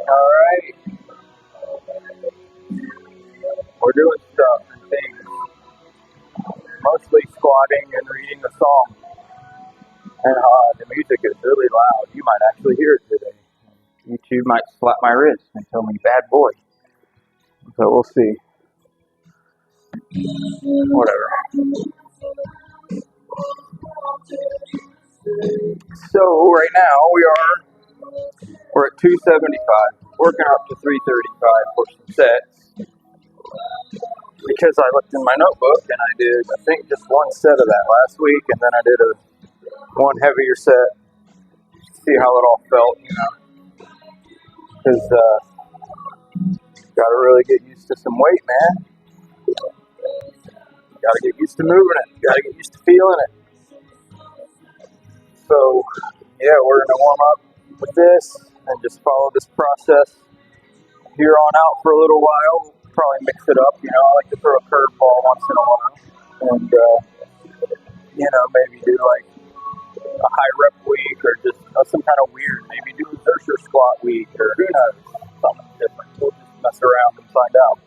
Alright, we're doing stuff and things, mostly squatting and reading the psalm. And the music is really loud. You might actually hear it today. YouTube might slap my wrist and tell me bad boy. So we'll see. Whatever. So right now we're at 275, working up to 335 for some sets. Because I looked in my notebook and I did, I think, just one set of that last week, and then I did one heavier set. See how it all felt, Because got to really get used to some weight, man. Got to get used to moving it. Got to get used to feeling it. So, yeah, we're going to warm up with this and just follow this process here on out for a little while. Probably mix it up, I like to throw a curveball once in a while. And, maybe do like a high rep week or just some kind of weird. Maybe do a Zercher squat week or who knows, something different. We'll just mess around and find out.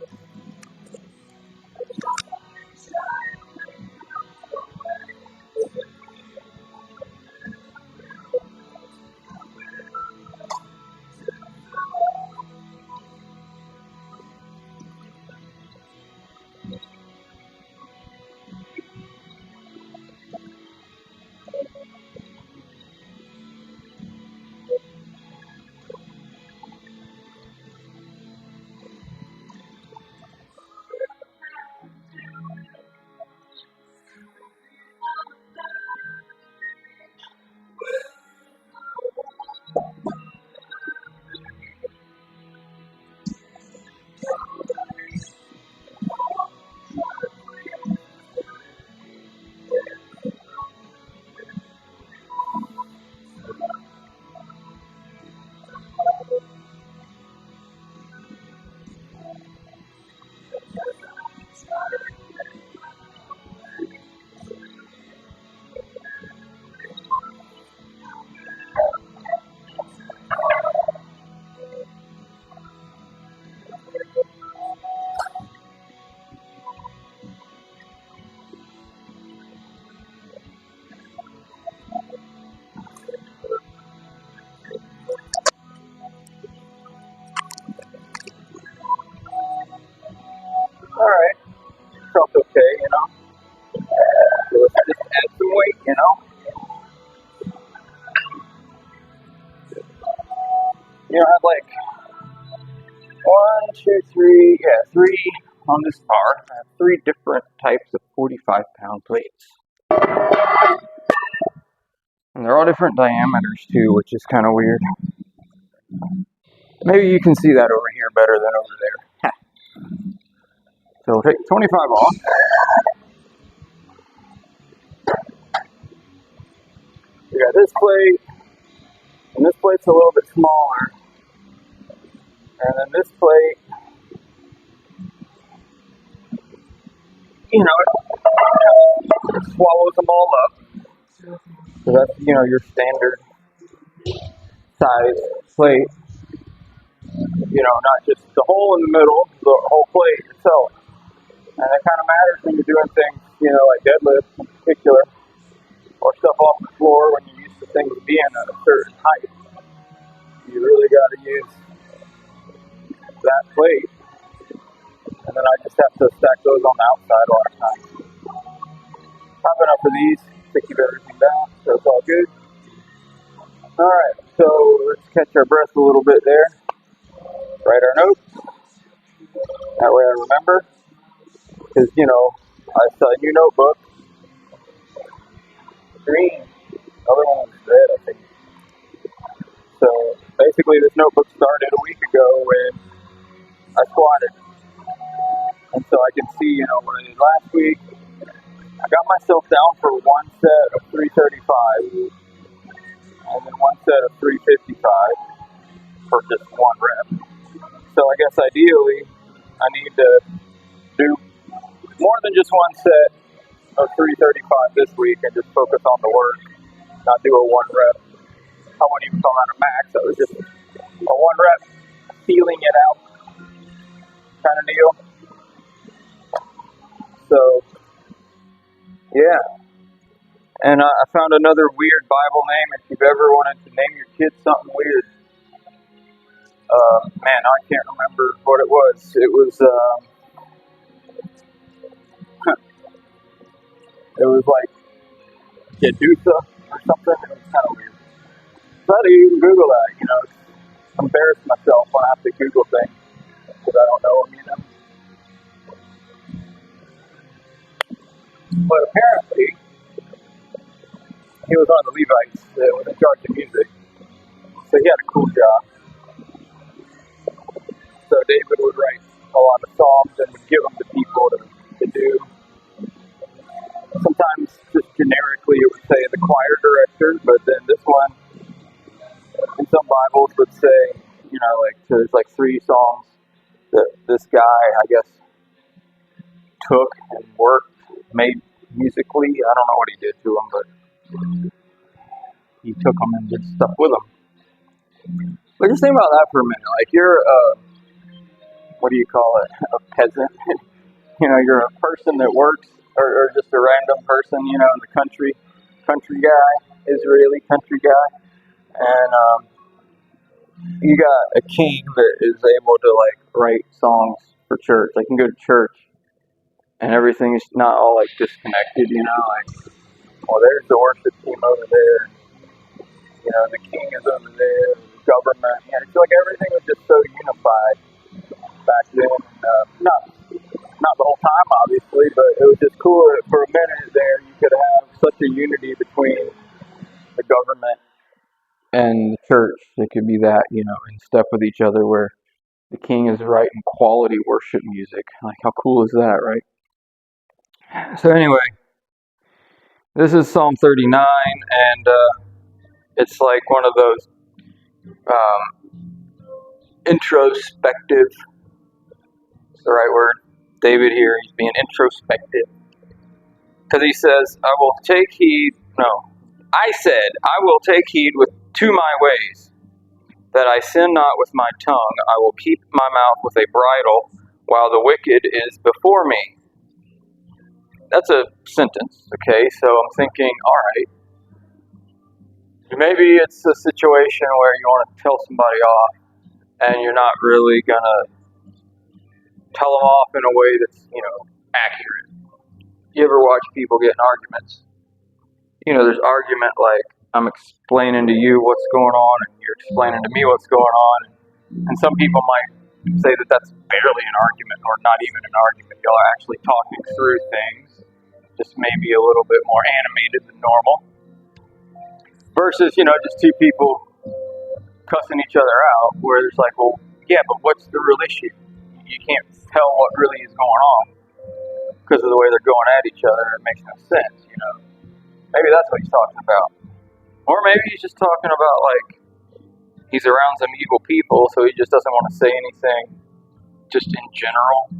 All right, felt okay. So let's just add some weight. I have like one, two, three, three on this bar. I have three different types of 45-pound plates. And they're all different diameters too, which is kind of weird. Maybe you can see that over here better than over there. So we'll take 25 off. We got this plate, and this plate's a little bit smaller. And then this plate, it swallows them all up. So that's, your standard size plate. Not just the hole in the middle, the whole plate itself. And it kind of matters when you're doing things, like deadlifts in particular, or stuff off the floor when you're used to things being at a certain height. You really got to use that plate. And then I just have to stack those on the outside a lot of times. I have enough of these to keep everything down, so it's all good. Alright, so let's catch our breath a little bit there. Write our notes. That way I remember. Because, I saw a new notebook. Green. Other one was red, I think. So basically this notebook started a week ago when I squatted. And so I can see, what I did last week. I got myself down for one set of 335 and then one set of 355 for just one rep. So I guess ideally I need to do more than just one set of 335 this week and just focus on the work, not do a one rep. I wouldn't even call that a max. That was just a one rep feeling it out kind of deal. So, yeah. And I found another weird Bible name. If you've ever wanted to name your kid something weird, man, I can't remember what it was. It was, it was like Jedusa or something. It was kind of weird. So I had to even Google that, embarrass myself when I have to Google things because I don't know them. But apparently, he was one of the Levites that was in charge of music, so he had a cool job. So David would write a lot of songs and would give them to people to do. Sometimes just generically it would say the choir director, but then this one in some Bibles would say, there's like 3 songs that this guy, I guess, took and worked, made musically. I don't know what he did to them, but he took them and did stuff with them. But just think about that for a minute. Like you're what do you call it? A peasant. You're a person that works, or just a random person, in the country guy, Israeli country guy, and you got a king that is able to like write songs for church. I can go to church, and everything's not all like disconnected, like, well, there's the worship team over there, the king is over there, the government. I feel like everything was just so unified back then. Not the whole time, obviously, but it was just cool that for a minute there you could have such a unity between the government and the church. It could be that, in step with each other, where the king is writing quality worship music. Like, how cool is that, right? So anyway, this is Psalm 39, and it's like one of those introspective, is the right word. David here, he's being introspective. Because he says, I said, I will take heed to my ways, that I sin not with my tongue. I will keep my mouth with a bridle, while the wicked is before me. That's a sentence, okay? So I'm thinking, all right, maybe it's a situation where you want to tell somebody off, and you're not really going to tell them off in a way that's, accurate. You ever watch people get in arguments? There's argument like, I'm explaining to you what's going on, and you're explaining to me what's going on. And some people might say that that's barely an argument, or not even an argument. Y'all are actually talking through things, just maybe a little bit more animated than normal. Versus, just 2 people cussing each other out, where there's like, well, yeah, but what's the real issue? You can't tell what really is going on because of the way they're going at each other. It makes no sense, Maybe that's what he's talking about. Or maybe he's just talking about, like, he's around some evil people, so he just doesn't want to say anything just in general.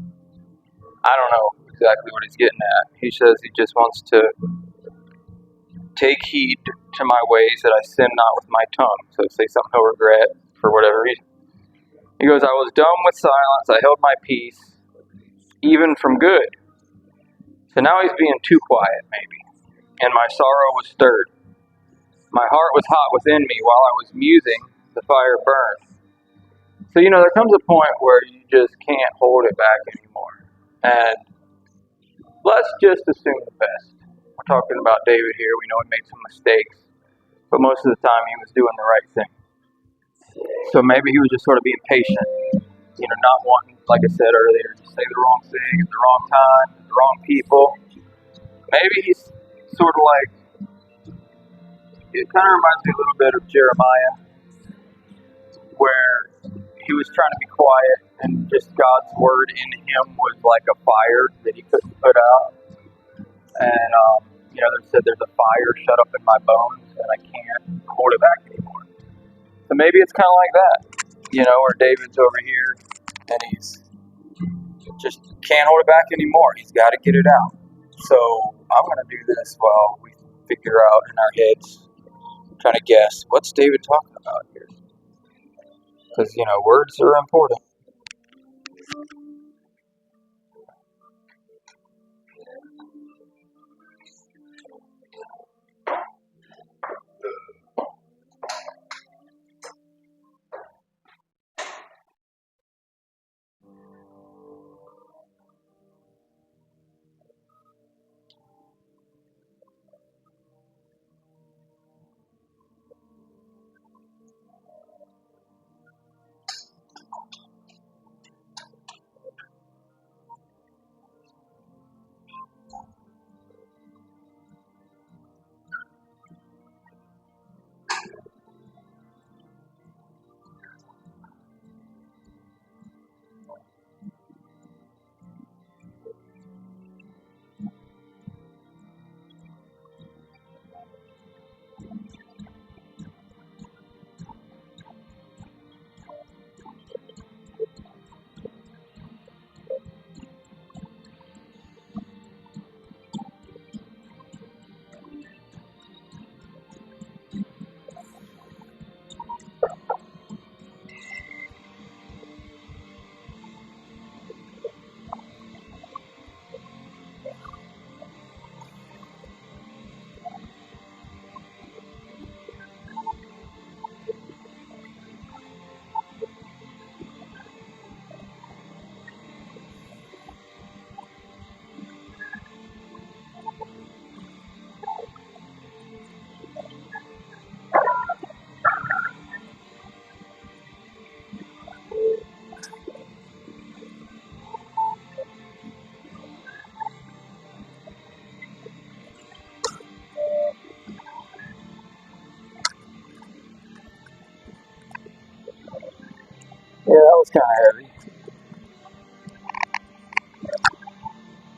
I don't know exactly what he's getting at. He says he just wants to take heed to my ways, that I sin not with my tongue. So say something he'll regret for whatever reason. He goes, I was dumb with silence, I held my peace, even from good. So now he's being too quiet, maybe. And my sorrow was stirred. My heart was hot within me. While I was musing, the fire burned. So, there comes a point where you just can't hold it back anymore. And let's just assume the best. We're talking about David here. We know he made some mistakes, but most of the time he was doing the right thing. So maybe he was just sort of being patient, not wanting, like I said earlier, to say the wrong thing at the wrong time, to the wrong people. Maybe he's sort of like, it kind of reminds me a little bit of Jeremiah, where he was trying to be quiet, and just God's word in him was like a fire that he couldn't put out. And, they said there's a fire shut up in my bones, and I can't hold it back anymore. So maybe it's kind of like that, where David's over here, and he's just can't hold it back anymore. He's got to get it out. So I'm going to do this while we figure out in our heads, trying to guess, what's David talking about here? Because, words are important. Yeah, that was kind of heavy.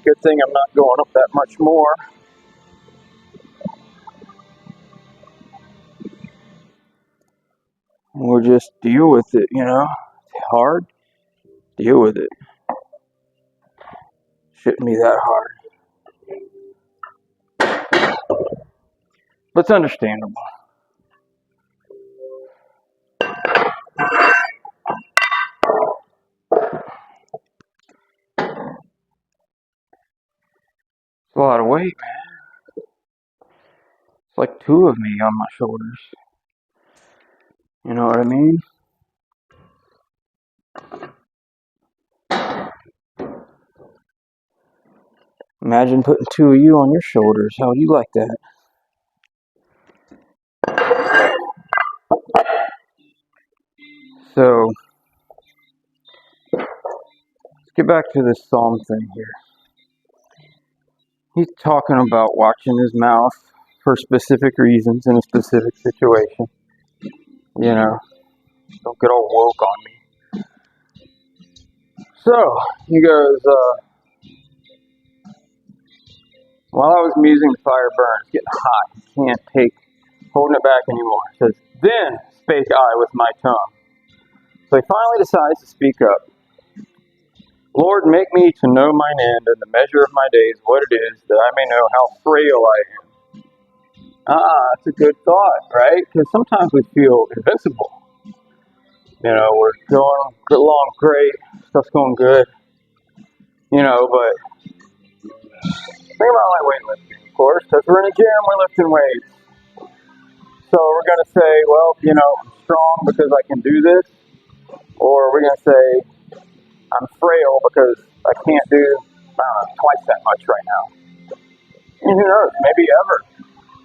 Good thing I'm not going up that much more. We'll just deal with it, It's hard. Deal with it. Shouldn't be that hard. But it's understandable. It's a lot of weight, man. It's like two of me on my shoulders. You know what I mean? Imagine putting two of you on your shoulders. How would you like that? So, let's get back to this psalm thing here. He's talking about watching his mouth for specific reasons in a specific situation. Don't get all woke on me. So, he goes, while I was musing, the fire burned. It's getting hot. He can't take holding it back anymore. It says, then spake I with my tongue. So he finally decides to speak up. Lord, make me to know mine end and the measure of my days, what it is, that I may know how frail I am. That's a good thought, right? Because sometimes we feel invincible. We're going along great, stuff's going good, but think about like weightlifting, of course, because we're in a gym, we're lifting weights. So we're going to say, well, I'm strong because I can do this, or we're going to say, I'm frail because I can't do twice that much right now. And who knows, maybe ever.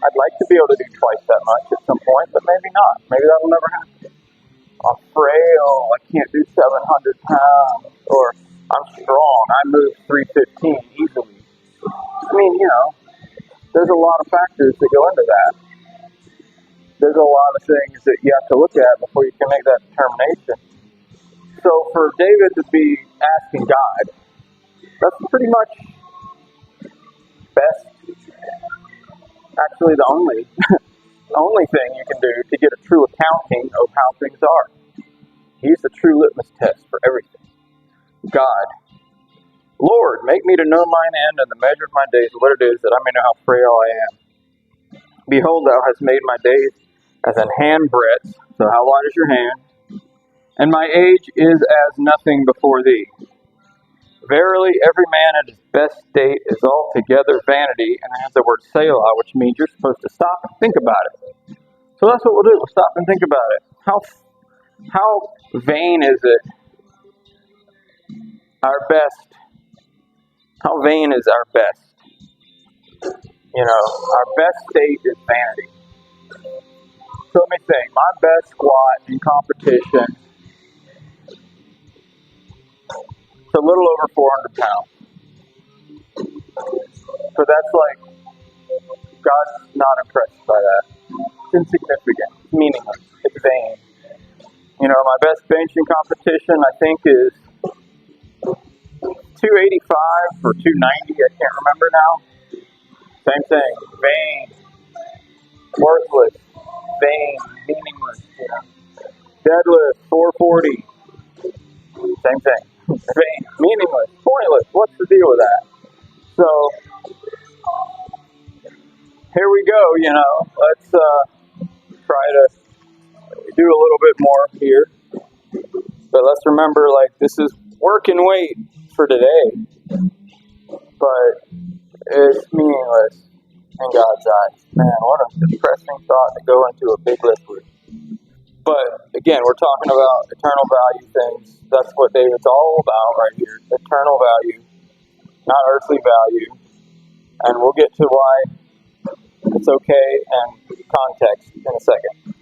I'd like to be able to do twice that much at some point, but maybe not. Maybe that'll never happen. I'm frail, I can't do 700 pounds, or I'm strong, I move 315 easily. There's a lot of factors that go into that. There's a lot of things that you have to look at before you can make that determination. So for David to be asking God, that's pretty much best, actually the only thing you can do to get a true accounting of how things are. He's the true litmus test for everything. God, Lord, make me to know mine end and the measure of my days, what it is, that I may know how frail I am. Behold, thou hast made my days as an handbreadth. So how wide is your hand? and my age is as nothing before thee. Verily, every man at his best state is altogether vanity, and it has the word Selah, which means you're supposed to stop and think about it. So that's what we'll do. We'll stop and think about it. How vain is it? Our best. How vain is our best? Our best state is vanity. So let me think. My best squat in competition is a little over 400 pounds. So that's like, God's not impressed by that. It's insignificant. It's meaningless. It's vain. My best benching competition, I think, is 285 or 290. I can't remember now. Same thing. Vain. Worthless. Vain. Meaningless. Deadlift, 440. Same thing. Vain. Meaningless. Pointless. What's the deal with that? So, here we go, Let's try to do a little bit more here. But let's remember, this is working weight for today. But it's meaningless in God's eyes. Man, what a depressing thought to go into a big lift with. But again, we're talking about eternal value things. That's what David's all about right here. Eternal value, not earthly value. And we'll get to why it's okay and context in a second.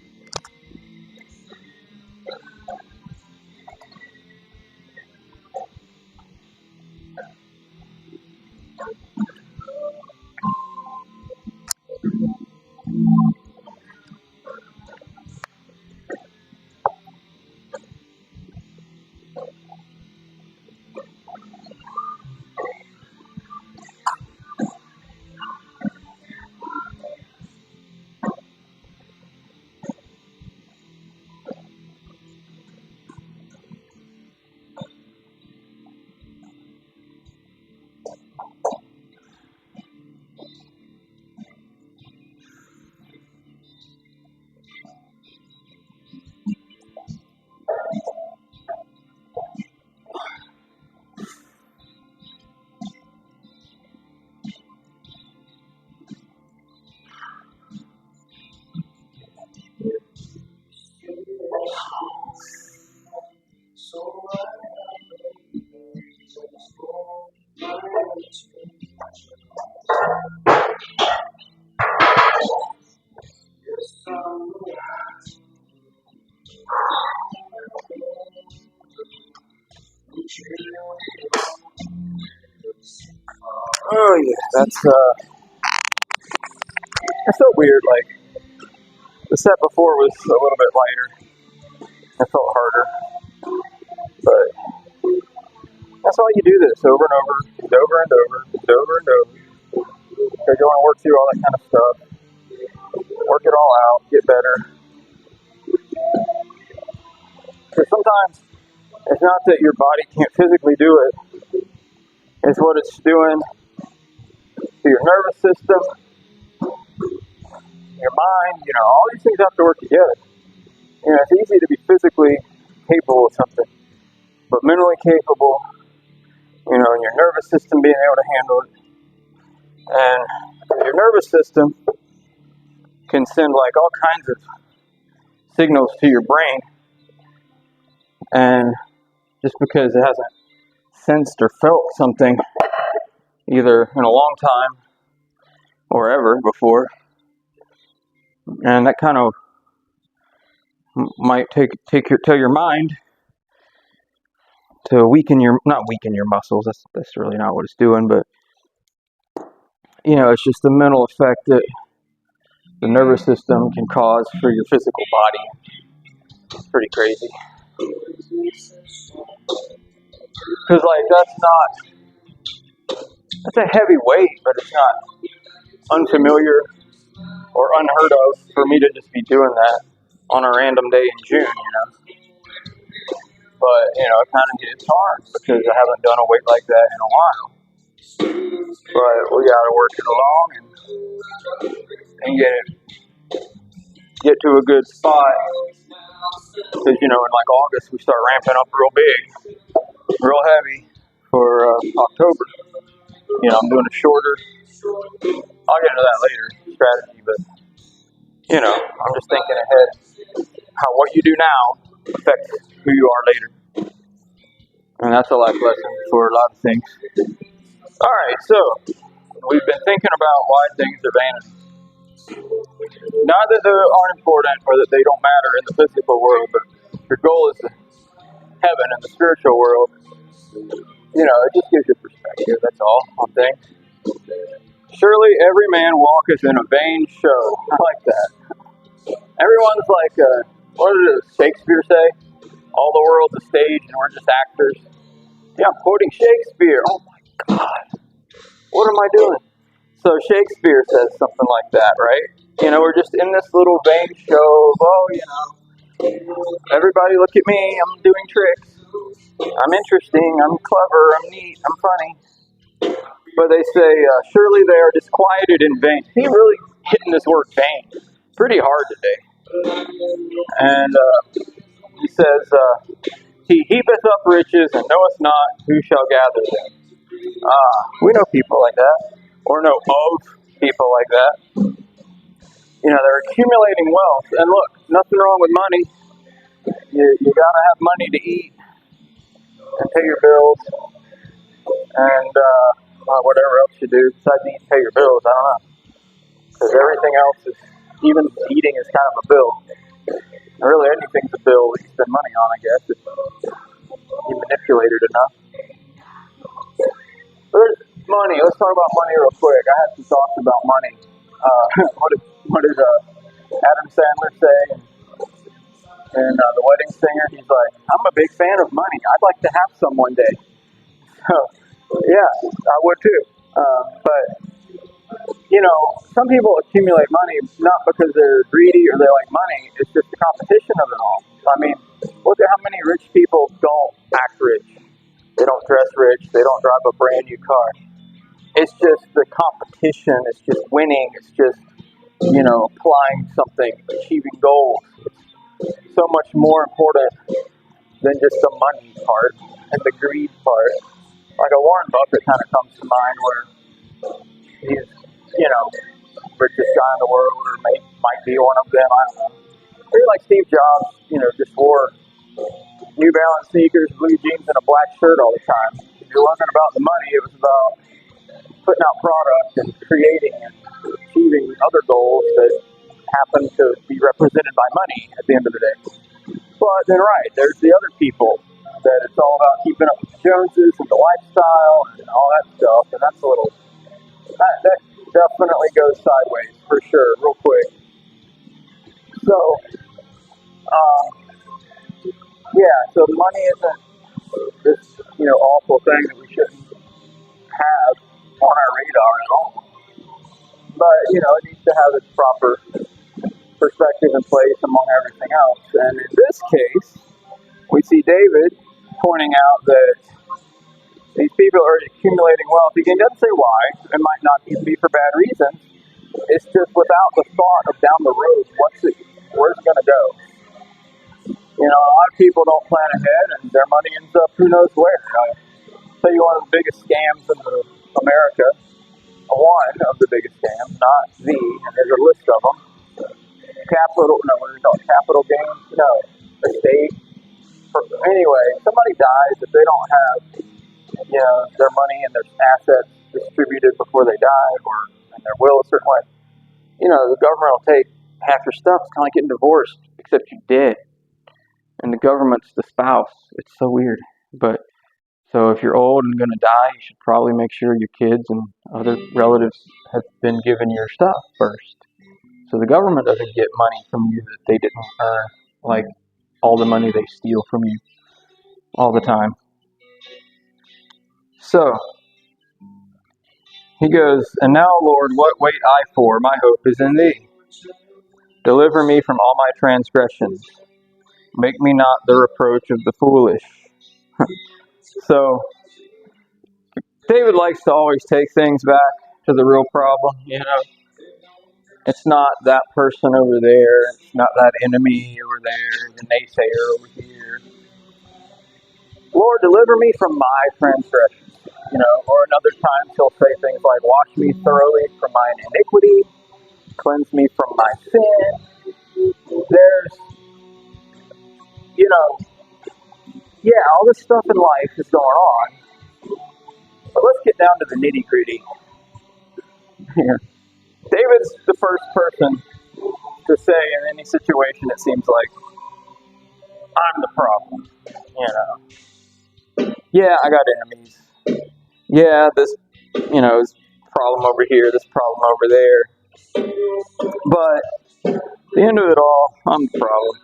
Oh yeah, that's so weird. The set before was a little bit lighter. It felt harder, but that's why you do this over and over, and over and over, and over and over. Because you want to work through all that kind of stuff, work it all out, get better. Because sometimes it's not that your body can't physically do it; it's what it's doing to your nervous system, your mind. All these things have to work together. It's easy to be physically capable of something, but mentally capable, and your nervous system being able to handle it. And your nervous system can send all kinds of signals to your brain, and just because it hasn't sensed or felt something either in a long time or ever before, and that kind of might tell your mind to not weaken your muscles. That's really not what it's doing, but it's just the mental effect that the nervous system can cause for your physical body. It's pretty crazy. Because that's a heavy weight, but it's not unfamiliar or unheard of for me to just be doing that on a random day in June, But, it kind of gets hard because I haven't done a weight like that in a while. But we got to work it along and get to a good spot. Because, in like August, we start ramping up real big, real heavy for October. I'm doing a shorter, I'll get into that later, strategy, but, I'm just thinking ahead how what you do now affects who you are later. And that's a life lesson for a lot of things. All right, so we've been thinking about why things are vanity. Not that they aren't important or that they don't matter in the physical world, but your goal is heaven and the spiritual world. It just gives you perspective, that's all, on things. Surely every man walketh in a vain show. I like that. Everyone's like, what does Shakespeare say? All the world's a stage and we're just actors. Yeah, I'm quoting Shakespeare. Oh my God. What am I doing? So Shakespeare says something like that, right? We're just in this little vain show of, everybody look at me, I'm doing tricks. I'm interesting, I'm clever, I'm neat, I'm funny. But they say, surely they are disquieted in vain. He really hitting this word vain pretty hard today. And he says, he heapeth up riches and knoweth not who shall gather them. We know people like that, or know of people like that. They're accumulating wealth. And look, nothing wrong with money. You gotta have money to eat and pay your bills and whatever else you do besides eat and pay your bills. I don't know. Because everything else is, even eating is kind of a bill. And really, anything's a bill that you spend money on, I guess, if you manipulate it enough. There's money. Let's talk about money real quick. I had some thoughts about money. What did Adam Sandler say? And The Wedding Singer, he's like, I'm a big fan of money. I'd like to have some one day. So, yeah, I would too. But, some people accumulate money not because they're greedy or they like money. It's just the competition of it all. I mean, look at how many rich people don't act rich. They don't dress rich. They don't drive a brand new car. It's just the competition. It's just winning. It's just, applying something, achieving goals. It's so much more important than just the money part and the greed part. Like a Warren Buffett kind of comes to mind where he's, richest guy in the world or might be one of them. I don't know. Maybe like Steve Jobs, just wore New Balance sneakers, blue jeans, and a black shirt all the time. It wasn't about the money. It was about putting out product and creating and achieving other goals that happen to be represented by money at the end of the day. But then, right, there's the other people that it's all about keeping up with the Joneses and the lifestyle and all that stuff, and that's a little, that definitely goes sideways for sure, real quick. So, so money isn't this, awful thing that we shouldn't have on our radar at all. But, it needs to have its proper perspective in place among everything else. And in this case, we see David pointing out that these people are accumulating wealth. Again, he doesn't say why. It might not even be for bad reasons. It's just without the thought of down the road, where's it going to go? A lot of people don't plan ahead, and their money ends up who knows where. I'll tell you one of the biggest scams in America. One of the biggest scams, not the, and there's a list of them. Capital gains? No. Estate? Anyway, somebody dies if they don't have, their money and their assets distributed before they die or in their will a certain way. The government will take half your stuff. It's kind of like getting divorced, except you're dead. And the government's the spouse. It's so weird. But so if you're old and going to die, you should probably make sure your kids and other relatives have been given your stuff first. So the government doesn't get money from you that they didn't earn, like all the money they steal from you all the time. So he goes, and now, Lord, what wait I for? My hope is in thee. Deliver me from all my transgressions. Make me not the reproach of the foolish. So David likes to always take things back to the real problem, It's not that person over there. It's not that enemy over there, the naysayer over here. Lord, deliver me from my transgressions. Or another time he'll say things like, wash me thoroughly from mine iniquity, cleanse me from my sin. There's, you know, yeah, all this stuff in life is going on, but let's get down to the nitty gritty here. David's the first person to say in any situation, it seems like, I'm the problem. Yeah, I got enemies. Yeah, this, is problem over here, this problem over there. But at the end of it all, I'm the problem.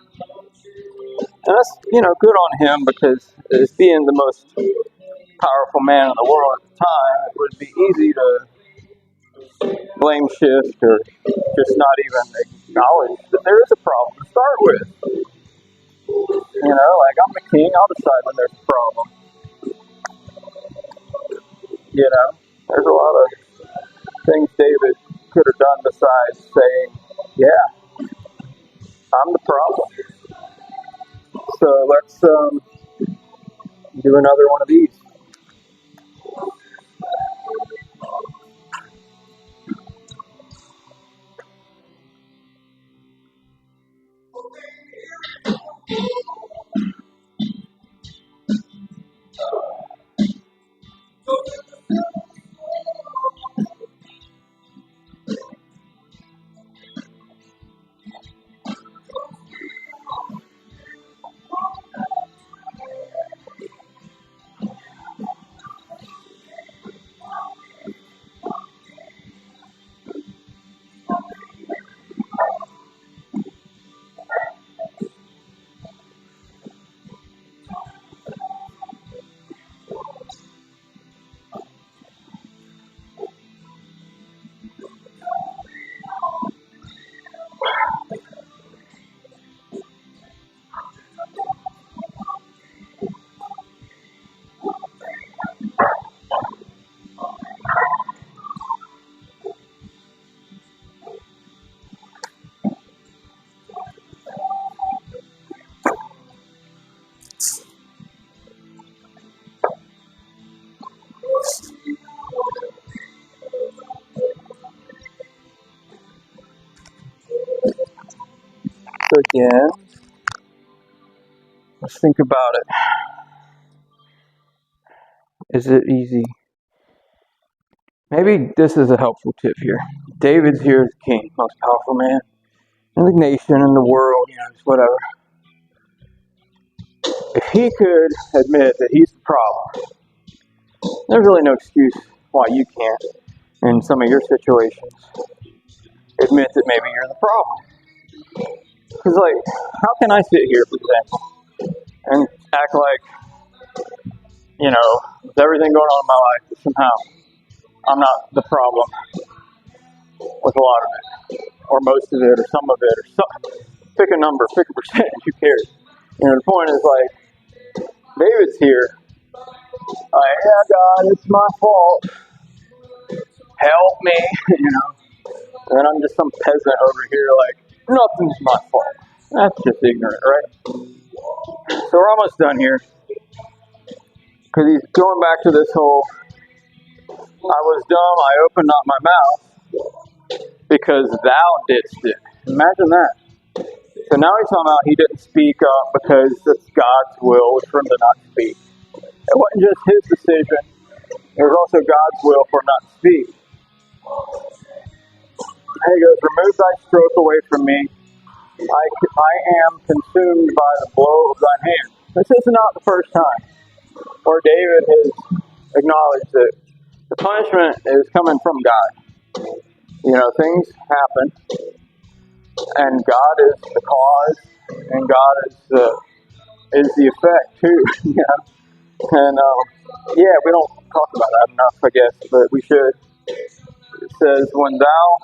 And that's, good on him, because as being the most powerful man in the world at the time, it would be easy to blame shift or just not even acknowledge that there is a problem to start with. Like, I'm the king, I'll decide when there's a problem. There's a lot of things David could have done besides saying, yeah, I'm the problem. So let's do another one of these. So again, let's think about it. Is it easy? Maybe this is a helpful tip here. David's here as king, most powerful man in the nation, in the world, just whatever. If he could admit that he's the problem, there's really no excuse why you can't, in some of your situations, admit that maybe you're the problem. Because, how can I sit here, for example, and act like, with everything going on in my life, somehow I'm not the problem with a lot of it, or most of it, or some of it, or some, pick a number, pick a percentage, who cares? The point is, David's here, yeah, God, it's my fault, help me, and I'm just some peasant over here, nothing's my fault. That's just ignorant, right? So we're almost done here, because he's going back to this whole, I was dumb, I opened not my mouth, because thou didst it. Imagine that. So now he's talking about he didn't speak up because it's God's will for him to not speak. It wasn't just his decision, it was also God's will for him not to speak. And he goes, remove thy stroke away from me. I am consumed by the blow of thine hand. This is not the first time where David has acknowledged that the punishment is coming from God. Things happen, and God is the cause, and God is the effect too. And we don't talk about that enough, I guess, but we should. It says, when thou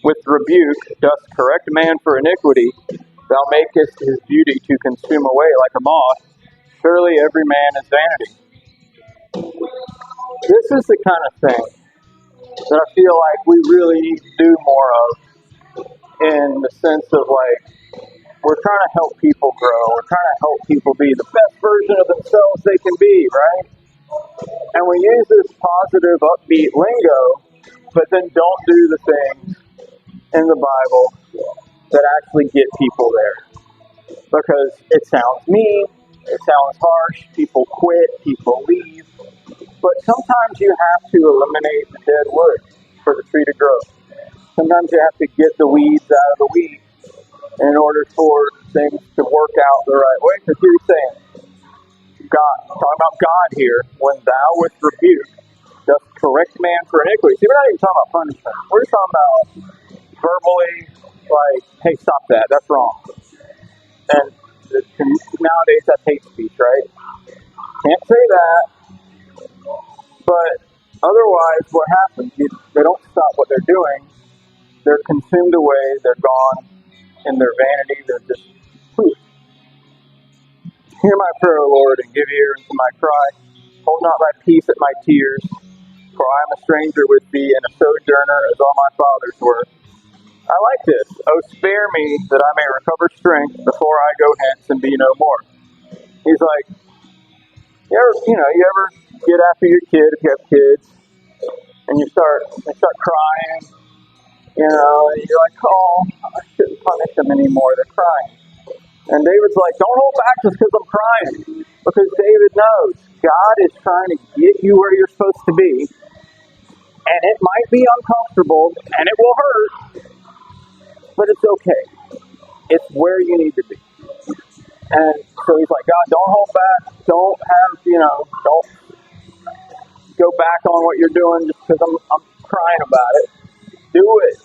with rebuke dost correct a man for iniquity, thou makest his beauty to consume away like a moth. Surely every man is vanity. This is the kind of thing that I feel like we really need to do more of in the sense of like, we're trying to help people grow. We're trying to help people be the best version of themselves they can be, right? And we use this positive, upbeat lingo, but then don't do the things in the Bible that actually get people there. Because it sounds mean, it sounds harsh, people quit, people leave. But sometimes you have to eliminate the dead wood for the tree to grow. Sometimes you have to get the weeds out of the weeds in order for things to work out the right way. Because here he's saying, God, talking about God here, when thou with rebuke doth correct man for iniquity. See, we're not even talking about punishment. We're talking about verbally, like, hey, stop that, that's wrong. And nowadays that's hate speech, right? Can't say that, but otherwise what happens? They don't stop what they're doing. They're consumed away, they're gone in their vanity, they're just poof. Hear my prayer, O Lord, and give ear unto my cry. Hold not thy peace at my tears, for I am a stranger with thee, and a sojourner as all my fathers were. I like this. Oh, spare me that I may recover strength before I go hence and be no more. He's like, you ever get after your kid if you have kids, and they start crying, and you're like, oh, I shouldn't punish them anymore. They're crying. And David's like, don't hold back just because I'm crying. Because David knows God is trying to get you where you're supposed to be. And it might be uncomfortable, and it will hurt, but it's okay. It's where you need to be. And so he's like, God, don't hold back. Don't don't go back on what you're doing just because I'm crying about it. Do it.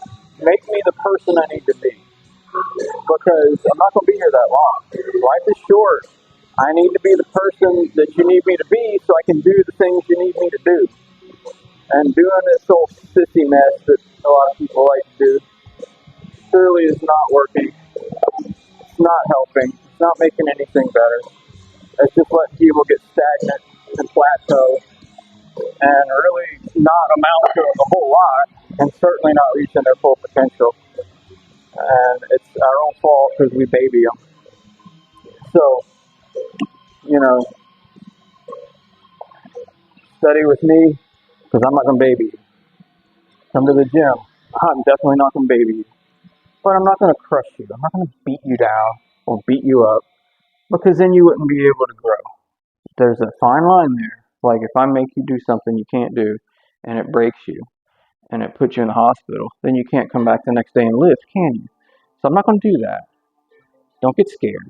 Make me the person I need to be. Because I'm not going to be here that long. Life is short. I need to be the person that you need me to be so I can do the things you need me to do. And doing this whole sissy mess that a lot of people like to do surely is not working. It's not helping. It's not making anything better. It's just letting people get stagnant and plateau and really not amount to a whole lot and certainly not reaching their full potential. And it's our own fault because we baby them. So, study with me because I'm not going to baby you. Come to the gym. I'm definitely not going to baby you. But I'm not going to crush you. I'm not going to beat you down or beat you up because then you wouldn't be able to grow. There's a fine line there. Like if I make you do something you can't do and it breaks you and it puts you in the hospital, then you can't come back the next day and lift, can you? So I'm not going to do that. Don't get scared.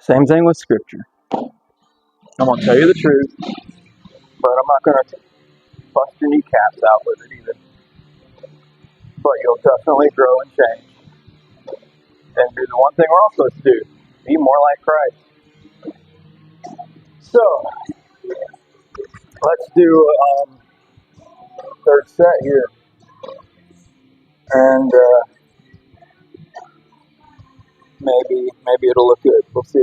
Same thing with scripture. I'm going to tell you the truth, but I'm not going to bust your kneecaps out with it either. But you'll definitely grow and change. And do the one thing we're all supposed to do, be more like Christ. So, let's do third set here. And maybe it'll look good. We'll see.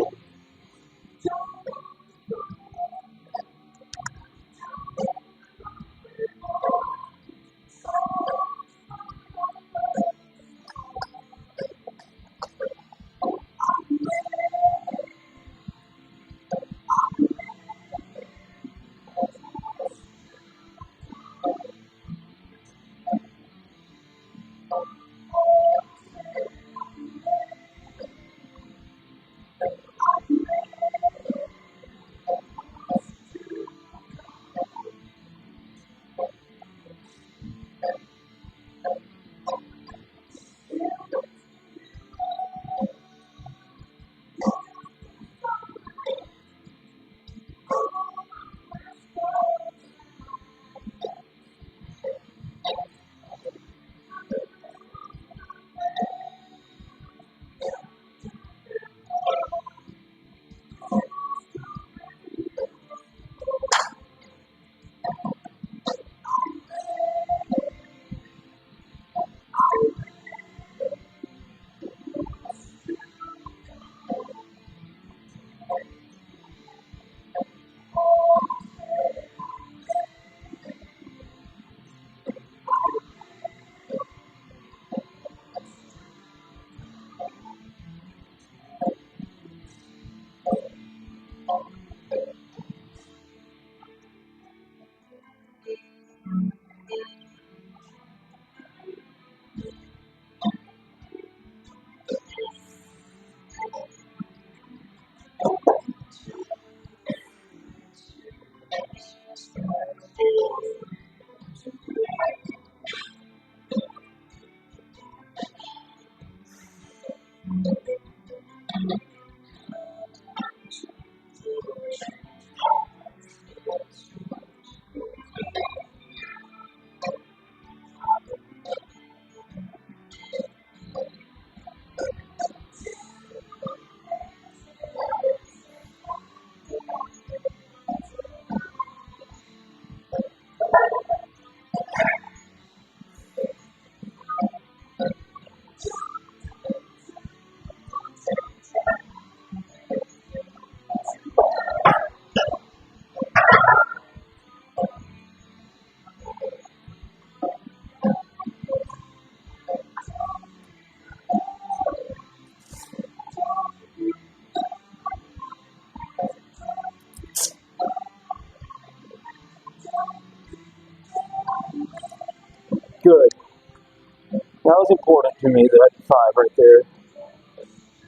That was important to me that I did 5 right there.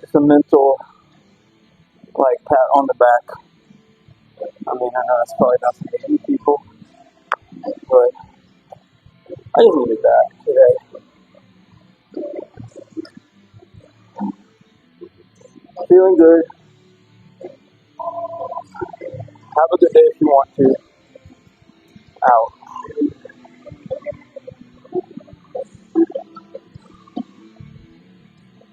It's a mental, like, pat on the back. I mean, I know that's probably nothing to any people, but I just needed that today. Feeling good. Have a good day if you want to. Out.